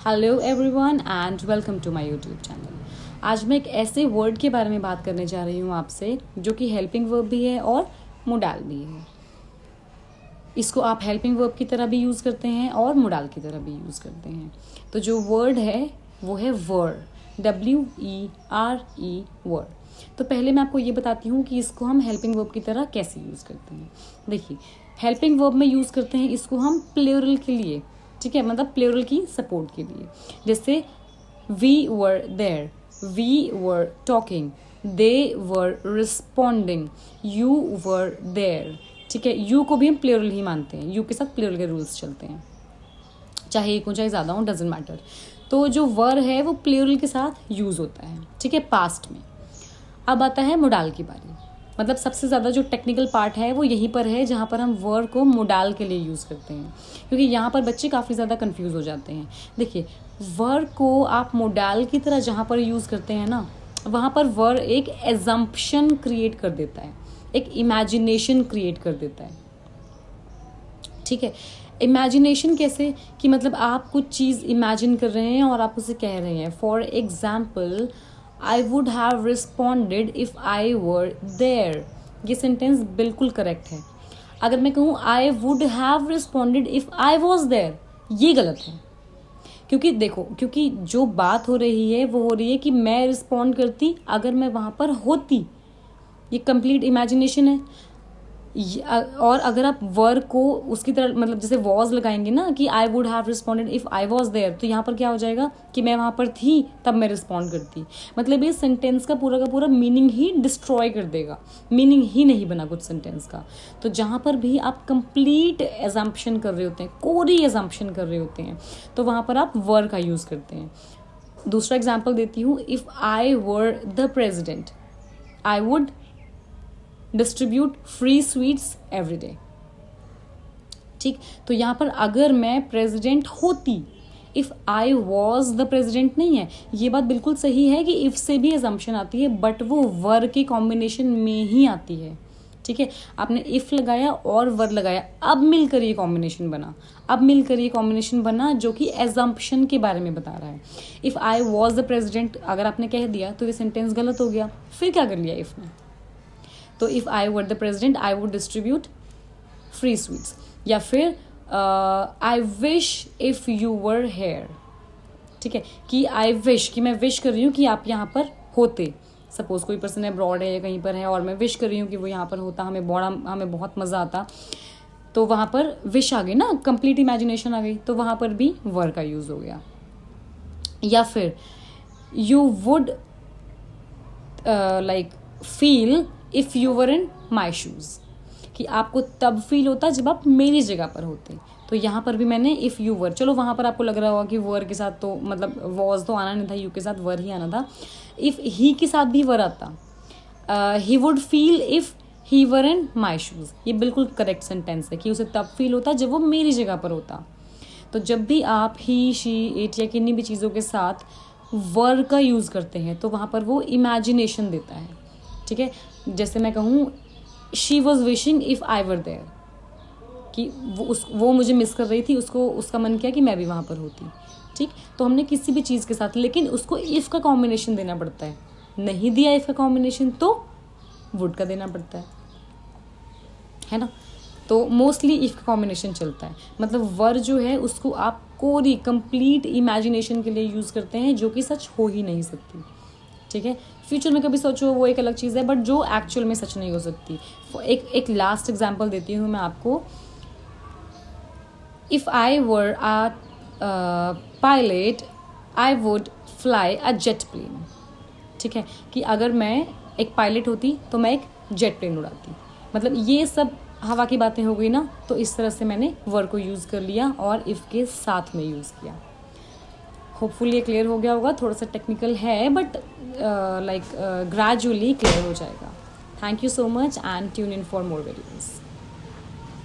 Hello everyone and welcome to my YouTube channel. आज मैं एक ऐसे वर्ड के बारे में बात करने जा रही हूँ आपसे जो कि हेल्पिंग वर्ब भी है और मोडाल भी है। इसको आप हेल्पिंग वर्ब की तरह भी यूज़ करते हैं और मोडाल की तरह भी यूज़ करते हैं। तो जो वर्ड है वो है वर, WERE वर्ड। तो पहले मैं आपको ये बताती हूँ कि इसको हम हेल्पिंग वर्ब की तरह कैसे यूज़ करते हैं। देखिए, हेल्पिंग वर्ब में यूज़ करते हैं इसको हम प्लूरल के लिए, ठीक है, मतलब प्लूरल की सपोर्ट के लिए। जैसे we were there, we were talking, they were responding, you were there, ठीक है। यू को भी हम प्लूरल ही मानते हैं, यू के साथ प्लूरल के रूल्स चलते हैं, चाहे एक हो चाहे ज़्यादा हो, डजेंट मैटर। तो जो वर है वो प्लूरल के साथ यूज़ होता है, ठीक है, पास्ट में। अब आता है मोडाल की बारी। मतलब सबसे ज़्यादा जो टेक्निकल पार्ट है वो यहीं पर है जहाँ पर हम वर्ड को मोडाल के लिए यूज़ करते हैं, क्योंकि यहाँ पर बच्चे काफ़ी ज़्यादा कंफ्यूज हो जाते हैं। देखिए, वर्ड को आप मोडाल की तरह जहाँ पर यूज़ करते हैं ना, वहाँ पर वर्ड एक एजम्पशन क्रिएट कर देता है, एक इमेजिनेशन क्रिएट कर देता है, ठीक है। इमेजिनेशन कैसे कि मतलब आप कुछ चीज़ इमेजिन कर रहे हैं और आप उसे कह रहे हैं। For example, I would have responded if I were there। ये सेंटेंस बिल्कुल करेक्ट है। अगर मैं कहूँ I would have responded if I was there, ये गलत है। क्योंकि देखो, क्योंकि जो बात हो रही है वो हो रही है कि मैं रिस्पॉन्ड करती अगर मैं वहाँ पर होती। ये कंप्लीट इमेजिनेशन है। और अगर आप वर्ड को उसकी तरह मतलब जैसे वॉज लगाएंगे ना कि I would have responded if I was there, तो यहाँ पर क्या हो जाएगा कि मैं वहाँ पर थी तब मैं रिस्पॉन्ड करती। मतलब ये सेंटेंस का पूरा मीनिंग ही डिस्ट्रॉय कर देगा, मीनिंग ही नहीं बना कुछ सेंटेंस का। तो जहाँ पर भी आप कंप्लीट एजम्पशन कर रहे होते हैं, कोरी एजम्पशन कर रहे होते हैं, तो वहाँ पर आप वर का यूज़ करते हैं। दूसरा एग्जाम्पल देती हूँ। If I were the president, I would distribute free sweets every day, ठीक। तो यहाँ पर अगर मैं प्रेसिडेंट होती, if I was the president नहीं है। ये बात बिल्कुल सही है कि इफ़ से भी एजम्पशन आती है, बट वो वर के कॉम्बिनेशन में ही आती है, ठीक है। आपने इफ़ लगाया और वर लगाया, अब मिलकर ये कॉम्बिनेशन बना, जो कि एजम्पशन के बारे में बता रहा है। If I was the president अगर आपने कह दिया तो ये सेंटेंस गलत हो गया। फिर क्या कर लिया इफ़ ने? तो if I were the president I would distribute free sweets. या फिर I wish if you were here, ठीक है, कि आई विश कि मैं विश कर रही हूँ कि आप यहाँ पर होते। सपोज कोई पर्सन अब्रॉड है या कहीं पर है और मैं विश कर रही हूँ कि वो यहाँ पर होता, हमें बहुत मज़ा आता। तो वहाँ पर विश आ गई ना, कंप्लीट इमेजिनेशन आ गई, तो वहाँ पर भी वर का यूज़ हो गया। या फिर you would like feel if you were in my shoes, कि आपको तब फील होता जब आप मेरी जगह पर होते। तो यहाँ पर भी मैंने इफ़ यू वर, चलो वहाँ पर आपको लग रहा होगा कि वर के साथ तो मतलब वॉज तो आना नहीं था, यू के साथ वर ही आना था। इफ़ ही के साथ भी वर आता, he would feel if he were in my shoes. ये बिल्कुल करेक्ट सेंटेंस है कि उसे तब फील होता जब वो मेरी जगह पर होता। तो जब भी आप ही, शी, इट या किन्हीं भी चीज़ों के साथ वर का यूज़ करते हैं तो वहाँ पर वो इमेजिनेशन देता है, ठीक है। जैसे मैं कहूँ she was wishing if I were there, कि वो मुझे मिस कर रही थी, उसका मन किया कि मैं भी वहाँ पर होती, ठीक। तो हमने किसी भी चीज़ के साथ, लेकिन उसको इफ़ का कॉम्बिनेशन देना पड़ता है। नहीं दिया इफ़ का कॉम्बिनेशन तो वुड का देना पड़ता है ना। तो मोस्टली इफ़ का कॉम्बिनेशन चलता है। मतलब वर जो है उसको आप कोरी कंप्लीट इमेजिनेशन के लिए यूज़ करते हैं, जो कि सच हो ही नहीं सकती, ठीक है। फ्यूचर में कभी सोचो वो एक अलग चीज़ है, बट जो एक्चुअल में सच नहीं हो सकती। एक लास्ट एग्जांपल देती हूँ मैं आपको। If I were a pilot I would fly a jet plane, ठीक है, कि अगर मैं एक पायलट होती तो मैं एक जेट प्लेन उड़ाती। मतलब ये सब हवा की बातें हो गई ना, तो इस तरह से मैंने वर को यूज़ कर लिया और इफ़ के साथ में यूज़ किया। होपफुल ये क्लियर हो गया होगा। थोड़ा सा टेक्निकल है बट ग्रेजुअली क्लियर हो जाएगा। Thank you so much and tune in for more videos.